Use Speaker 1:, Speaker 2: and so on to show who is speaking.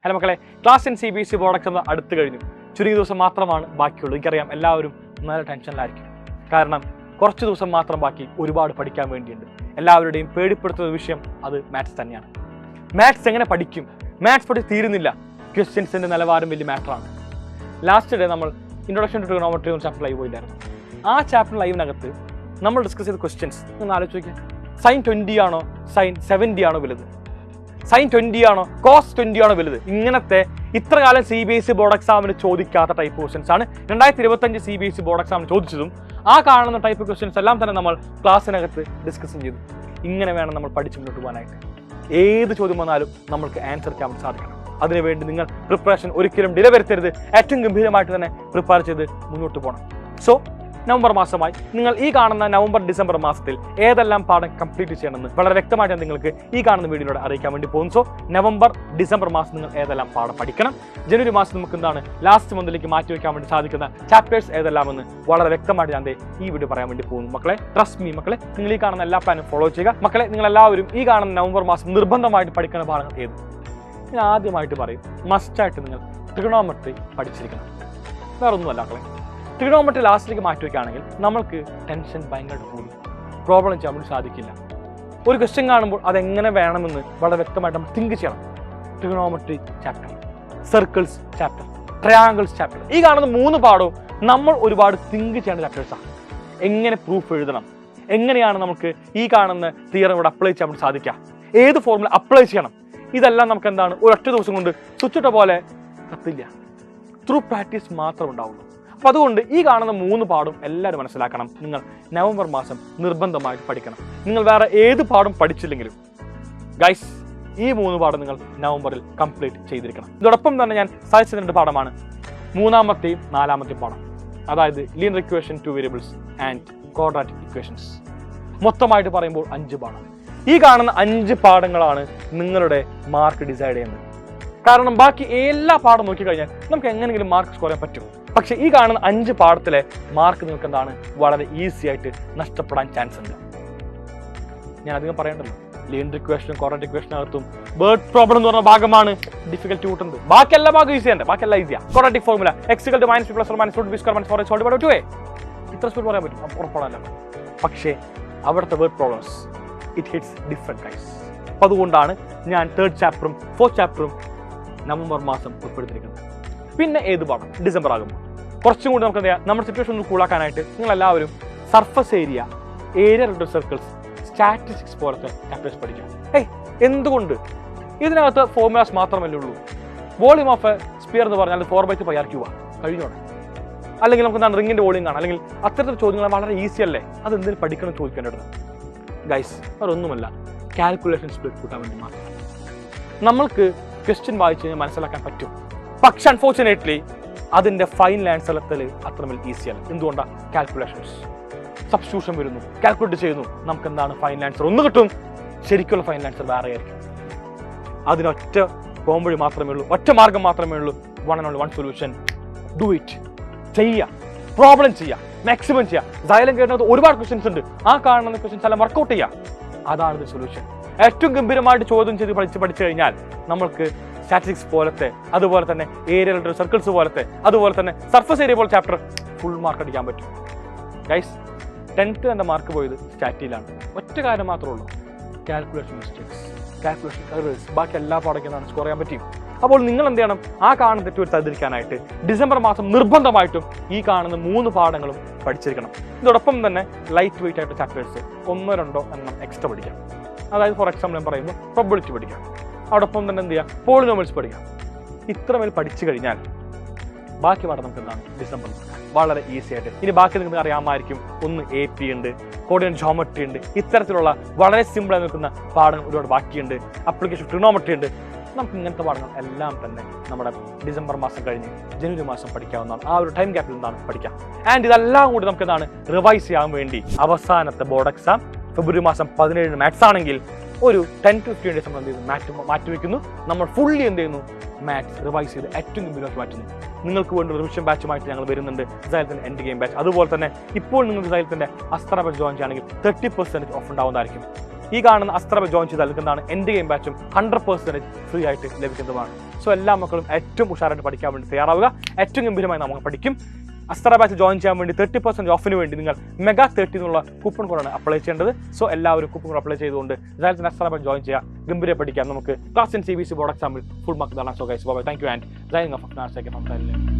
Speaker 1: Hello മക്കളെ, class 10 CBSE board exam അടുത്ത് കഴിഞ്ഞു. ചുരുങ്ങിയ ദിവസം മാത്രമാണ് ബാക്കിയുള്ളൂ. എനിക്കറിയാം എല്ലാവരും നല്ല ടെൻഷനിലായിരിക്കും. കാരണം കുറച്ച് ദിവസം മാത്രം ബാക്കി, ഒരുപാട് പഠിക്കാൻ വേണ്ടിയുണ്ട്. എല്ലാവരുടെയും പേടിപ്പെടുത്തുന്ന വിഷയം അത് മാത്സ് തന്നെയാണ്. മാത്സ് എങ്ങനെ പഠിക്കും? മാത്സ് പഠിച്ച് തീരുന്നില്ല. ക്വസ്റ്റ്യൻസിൻ്റെ നിലവാരം വലിയ മാറ്ററാണ്. ലാസ്റ്റ് ഡേ നമ്മൾ ഇൻട്രൊഡക്ഷൻ ടു ട്രിഗണോമെട്രി എന്ന ചാപ്റ്റർ ലൈവ് പോയില്ലായിരുന്നു. ആ ചാപ്റ്റർ ലൈവിനകത്ത് നമ്മൾ ഡിസ്കസ് ചെയ്ത ക്വസ്റ്റ്യൻസ് നിങ്ങൾ ആലോചിക്കുക. സൈൻ 20 ആണോ സൈൻ 70 ആണോ വലുത്? സൈൻ 20 ആണോ കോസ് 20 ആണോ വലുത്? ഇങ്ങനത്തെ ഇത്ര കാലം CBSE ബോർഡ് എക്സാമിന് ചോദിക്കാത്ത ടൈപ്പ് ക്വസ്റ്റ്യൻസ് ആണ് 2025 CBSE ബോർഡ് എക്സാമിന് ചോദിച്ചതും. ആ കാണുന്ന ടൈപ്പ് ക്വസ്റ്റ്യൻസ് എല്ലാം തന്നെ നമ്മൾ ക്ലാസ്സിനകത്ത് ഡിസ്കസ് ചെയ്തു. ഇങ്ങനെ വേണം നമ്മൾ പഠിച്ച് മുന്നോട്ട് പോകാനായിട്ട്. ഏത് ചോദ്യം വന്നാലും നമ്മൾക്ക് ആൻസർ ചെയ്യാൻ സാധിക്കണം. അതിനുവേണ്ടി നിങ്ങൾ പ്രിപ്പറേഷൻ ഒരിക്കലും ഡിലേ വരുത്തരുത്. ഏറ്റവും ഗംഭീരമായിട്ട് തന്നെ പ്രിപ്പയർ ചെയ്ത് മുന്നോട്ട് പോകണം. സോ നവംബർ മാസമായി നിങ്ങൾ ഈ കാണുന്ന നവംബർ ഡിസംബർ മാസത്തിൽ ഏതെല്ലാം പാഠം കംപ്ലീറ്റ് ചെയ്യണമെന്ന് വളരെ വ്യക്തമായിട്ട് നിങ്ങൾക്ക് ഈ കാണുന്ന വീഡിയോയിലൂടെ അറിയിക്കാൻ വേണ്ടി പോകും. സോ നവംബർ ഡിസംബർ മാസം നിങ്ങൾ ഏതെല്ലാം പാഠം പഠിക്കണം, ജനുവരി മാസം നമുക്ക് എന്താണ് ലാസ്റ്റ് മന്തിലേക്ക് മാറ്റി വയ്ക്കാൻ വേണ്ടി സാധിക്കുന്ന ചാപ്റ്റേഴ്സ് ഏതെല്ലാമെന്ന് വളരെ വ്യക്തമായിട്ട് ഞാൻ ഈ വീഡിയോ പറയാൻ വേണ്ടി പോകുന്നു. മക്കളെ, ട്രസ്റ്റ് മീ മക്കളെ, നിങ്ങൾ ഈ കാണുന്ന എല്ലാ പ്ലാനും ഫോളോ ചെയ്യുക. മക്കളെ, നിങ്ങൾ എല്ലാവരും ഈ കാണുന്ന നവംബർ മാസം നിർബന്ധമായിട്ട് പഠിക്കുന്ന പാഠങ്ങൾ ഏത്? ഞാൻ ആദ്യമായിട്ട് പറയും, മസ്റ്റായിട്ട് നിങ്ങൾ ട്രിഗണോമെട്രി പഠിച്ചിരിക്കണം. വേറെ ഒന്നുമല്ല മക്കളെ. ട്രിഗണോമെട്രി ലാസ്റ്റിലേക്ക് മാറ്റി വയ്ക്കുകയാണെങ്കിൽ നമ്മൾക്ക് ടെൻഷൻ ഭയങ്കരമായിട്ട് കൂടും. പ്രോബ്ലം ചെയ്യാൻ വേണ്ടി സാധിക്കില്ല. ഒരു ക്വസ്റ്റ്യൻ കാണുമ്പോൾ അതെങ്ങനെ വേണമെന്ന് വളരെ വ്യക്തമായിട്ട് നമ്മൾ തിങ്ക് ചെയ്യണം. Trigonometry chapter, circles chapter, triangles chapter, ഈ കാണുന്ന 3 പാഠവും നമ്മൾ ഒരുപാട് തിങ്ക് ചെയ്യേണ്ട ചാപ്റ്റേഴ്സാണ്. എങ്ങനെ പ്രൂഫ് എഴുതണം, എങ്ങനെയാണ് നമുക്ക് ഈ കാണുന്ന തിയറം ഇവിടെ അപ്ലൈ ചെയ്യാൻ വേണ്ടി സാധിക്കുക, ഏത് ഫോർമുല അപ്ലൈ ചെയ്യണം, ഇതെല്ലാം നമുക്ക് എന്താണ് ഒരൊറ്റ ദിവസം കൊണ്ട് സ്വിച്ചിട്ട പോലെ കത്തില്ല. ത്രൂ പ്രാക്ടീസ് മാത്രം ഉണ്ടാവുള്ളൂ. അപ്പോൾ അതുകൊണ്ട് ഈ കാണുന്ന 3 പാഠം എല്ലാവരും മനസ്സിലാക്കണം. നിങ്ങൾ നവംബർ മാസം നിർബന്ധമായിട്ട് പഠിക്കണം. നിങ്ങൾ വേറെ ഏത് പാഠം പഠിച്ചില്ലെങ്കിലും ഗൈസ് ഈ 3 പാഠം നിങ്ങൾ നവംബറിൽ കംപ്ലീറ്റ് ചെയ്തിരിക്കണം. ഇതോടൊപ്പം തന്നെ ഞാൻ സജസ്റ്റ് ചെയ്ത 2 പാഠമാണ് 3-ാമത്തെയും 4-ാമത്തെയും പാഠം. അതായത് linear equation, 2 variables and quadratic equations. മൊത്തമായിട്ട് പറയുമ്പോൾ 5 പാഠം. ഈ കാണുന്ന 5 പാഠങ്ങളാണ് നിങ്ങളുടെ മാർക്ക് ഡിസൈഡ് ചെയ്യുന്നത്. കാരണം ബാക്കി എല്ലാ പാഠം നോക്കിക്കഴിഞ്ഞാൽ നമുക്ക് എങ്ങനെയെങ്കിലും മാർക്ക് സ്കോർ ചെയ്യാൻ പറ്റും. പക്ഷെ ഈ കാണുന്ന 5 പാഠത്തിലെ മാർക്ക് നിങ്ങൾക്ക് എന്താണ് വളരെ ഈസി ആയിട്ട് നഷ്ടപ്പെടാൻ ചാൻസ് ഉണ്ട്. ഞാൻ അധികം പറയണ്ടല്ലോ, ലീനിയർ ഇക്വേഷനും ക്വാഡ്രാറ്റിക് ഇക്വേഷനകത്തും വേർഡ് പ്രോബ്ലം എന്ന് പറഞ്ഞ ഭാഗമാണ് ഡിഫിക്കൽട്ടി കൂട്ടുന്നത്. ബാക്കി എല്ലാ ഭാഗം ഈസി ആണ്. ബാക്കി എല്ലാം ഈസിയാണ്. Quadratic formula x = -b + -√b² - 4x² ഇത്ര സ്പീഡ് പറയാൻ പറ്റും, ഉറപ്പാണല്ലോ. പക്ഷേ അവിടുത്തെ word problems it hits different guys. അപ്പം അതുകൊണ്ടാണ് ഞാൻ 3rd ചാപ്റ്ററും 4th ചാപ്റ്ററും നവംബർ മാസം ഉൾപ്പെടുത്തിയിരിക്കുന്നത്. പിന്നെ ഏത് പാഠം ഡിസംബർ ആകുമ്പോൾ കുറച്ചും കൂടി നമുക്ക് എന്താ നമ്മുടെ സിറ്റുവേഷൻ ഒന്ന് കൂളാക്കാനായിട്ട് നിങ്ങൾ എല്ലാവരും surface area, area related circles, statistics പോലത്തെ ചാപ്റ്റേഴ്സ് പഠിക്കാം. എന്തുകൊണ്ട്? ഇതിനകത്ത് ഫോർമുലാസ് മാത്രമല്ലേ ഉള്ളൂ. വോളിയം ഓഫ് എ സ്പിയർ എന്ന് പറഞ്ഞാൽ 4/3πr³ കഴിഞ്ഞോടെ. അല്ലെങ്കിൽ നമുക്ക് എന്താണ് റിങ്ങിന്റെ വോളിയം കാണാം. അല്ലെങ്കിൽ അത്തരത്തിൽ ചോദ്യങ്ങൾ വളരെ ഈസി അല്ലേ? അത് എന്തെങ്കിലും പഠിക്കണം ചോദിക്കേണ്ടത് ഗൈസ്. അതൊന്നുമല്ല, കാൽക്കുലേഷൻ സ്പീഡ് കൂട്ടാൻ വേണ്ടി മാത്രം. നമ്മൾക്ക് ക്വസ്റ്റ്യൻ വായിച്ച് കഴിഞ്ഞാൽ മനസ്സിലാക്കാൻ പറ്റും. പക്ഷെ അൺഫോർച്ചുനേറ്റ്ലി അതിന്റെ ഫൈനൽ ആൻസർ എത്തൽ അത്രമേൽ ഈസിയല്ല. എന്തുകൊണ്ടാണ്? കാൽക്കുലേഷൻസ്, സബ്സ്റ്റിറ്റ്യൂഷൻ വരുന്നു, കാൽക്കുലേറ്റ് ചെയ്യുന്നു, നമുക്ക് എന്താണ് ഫൈനൽ ആൻസർ ഒന്ന് കിട്ടും. ശരിക്കുള്ള ഫൈനൽ ആൻസർ വേറെ ആയിരിക്കും. അതിനൊറ്റ പോംവഴി മാത്രമേ ഉള്ളൂ, ഒറ്റ മാർഗം മാത്രമേ ഉള്ളൂ. 1 and only 1 solution. Do it. ചെയ്യുക, പ്രോബ്ലം ചെയ്യുക, മാക്സിമം ചെയ്യുക. സൈലം കേട്ടത് ഒരുപാട് ക്വസ്റ്റ്യൻസ് ഉണ്ട്. ആ കാണുന്ന ക്വസ്റ്റ്യൻസ് എല്ലാം വർക്കൗട്ട് ചെയ്യുക. അതാണ് സൊല്യൂഷൻ. ഏറ്റവും ഗംഭീരമായിട്ട് ചോദ്യം ചെയ്ത് പഠിച്ചു കഴിഞ്ഞാൽ നമ്മൾക്ക് സ്റ്റാറ്റിസ്റ്റിക്സ് പോലത്തെ, അതുപോലെ തന്നെ ഏരിയ റിലേറ്റഡ് സർക്കിൾസ് പോലത്തെ, അതുപോലെ തന്നെ സർഫസ് ഏരിയ പോലെ ചാപ്റ്റർ ഫുൾ മാർക്ക് അടിക്കാൻ പറ്റും ഗൈസ്. 10th എൻ്റെ മാർക്ക് പോയത് സ്റ്റാറ്റിയിലാണ്. ഒറ്റ കാര്യം മാത്രമേ ഉള്ളൂ, കാൽക്കുലേഷൻ മിസ്റ്റേക്സ്, കാൽക്കുലേഷൻ എറേഴ്സ്. ബാക്കി എല്ലാ പാഠങ്ങളും സ്കോർ ചെയ്യാൻ പറ്റും. അപ്പോൾ നിങ്ങൾ എന്ത് ചെയ്യണം? ആ കാണുന്ന തെറ്റുവരുത്താതിരിക്കാനായിട്ട് ഡിസംബർ മാസം നിർബന്ധമായിട്ടും ഈ കാണുന്ന 3 പാഠങ്ങളും പഠിച്ചിരിക്കണം. ഇതോടൊപ്പം തന്നെ ലൈറ്റ് വെയിറ്റ് ആയിട്ട് ചാപ്റ്റേഴ്സ് 1-2 എണ്ണം എക്സ്ട്രാ പഠിക്കാം. അതായത് ഫോർ എക്സാമ്പിൾ ഞാൻ പറയുമ്പോൾ പ്രോബബിലിറ്റി പഠിക്കാം. അതോടൊപ്പം തന്നെ എന്ത് ചെയ്യുക? പോളിനോമിയൽസ് പഠിക്കാം. ഇത്രമേൽ പഠിച്ചു കഴിഞ്ഞാൽ ബാക്കി പാഠം നമുക്ക് എന്താണ് ഡിസംബറിൽ വളരെ ഈസി ആയിട്ട്. ഇനി ബാക്കി നിങ്ങൾക്ക് അറിയാമായിരിക്കും, ഒന്ന് AP ഉണ്ട്, കോർഡിനേറ്റ് ജോമെട്രി ഉണ്ട്. ഇത്തരത്തിലുള്ള വളരെ സിമ്പിളായി നിൽക്കുന്ന പാഠങ്ങൾ ഒരുപാട് ബാക്കിയുണ്ട്. ആപ്ലിക്കേഷൻ ട്രിഗണോമെട്രി ഉണ്ട്. നമുക്ക് ഇങ്ങനത്തെ പാഠങ്ങൾ എല്ലാം തന്നെ നമ്മുടെ ഡിസംബർ മാസം കഴിഞ്ഞ് ജനുവരി മാസം പഠിക്കാവുന്നതാണ്. ആ ഒരു ടൈം ഗ്യാപ്പിൽ എന്താണ് പഠിക്കാം. ആൻഡ് ഇതെല്ലാം കൂടി നമുക്ക് എന്താണ് റിവൈസ് ചെയ്യാൻ വേണ്ടി അവസാനത്തെ ബോർഡ് എക്സാം ഫെബ്രുവരി മാസം 17 മാത്സ് ആണെങ്കിൽ ഒരു 10 to 15 ഡേയ്സ് നമ്മൾ എന്ത് ചെയ്യുന്നു മാറ്റി വയ്ക്കുന്നു. നമ്മൾ ഫുള്ളി എന്ത് ചെയ്യുന്നു, മാത്സ് റിവൈസ് ചെയ്ത് ഏറ്റവും ഗംഭീരമാക്കി മാറ്റുന്നു. നിങ്ങൾക്ക് വേണ്ടി റിവിഷൻ ബാച്ചുമായിട്ട് ഞങ്ങൾ വരുന്നുണ്ട്, സൈലത്തിൻ്റെ എൻഡ് ഗെയിം ബാച്ച്. അതുപോലെ തന്നെ ഇപ്പോൾ നിങ്ങൾക്ക് സൈലത്തിൻ്റെ അസ്ത്ര ബാച്ച് ജോയിൻ ചെയ്യുകയാണെങ്കിൽ 30% ഓഫ് ഉണ്ടാവുന്നതായിരിക്കും. ഈ കാണുന്ന അസ്ത്ര ബാച്ച് ജോയിൻ ചെയ്താൽ എന്താണ് എൻഡ് ഗെയിം ബാച്ചും 100% ഫ്രീ ആയിട്ട് ലഭിക്കുന്നതുമാണ്. സോ എല്ലാ മക്കളും ഏറ്റവും ഉഷാറായിട്ട് പഠിക്കാൻ വേണ്ടി തയ്യാറാവുക. ഏറ്റവും ഗംഭീരമായി നമുക്ക് പഠിക്കും. അസ്ത്ര ബാച്ച് ജോയിൻ ചെയ്യാൻ വേണ്ടി 30% ഓഫിന് വേണ്ടി നിങ്ങൾ മെഗാ 30 എന്നുള്ള കൂപ്പൺ കോഡാണ് അപ്ലൈ ചെയ്യേണ്ടത്. സോ എല്ലാവരും കൂപ്പൺ കോഡ് അപ്ലൈ ചെയ്തുകൊണ്ട് സൈലത്തിൻ്റെ അസ്ത്ര ബാച്ച് ജോയിൻ ചെയ്യുക. ഗംഭീര പഠിക്കാം. നമുക്ക് ക്ലാസ് 10 CBSE ബോർഡ് എക്സാമിൽ ഫുൾ മാർക്ക് നേടാം. So guys, bye. Thank you and signing of.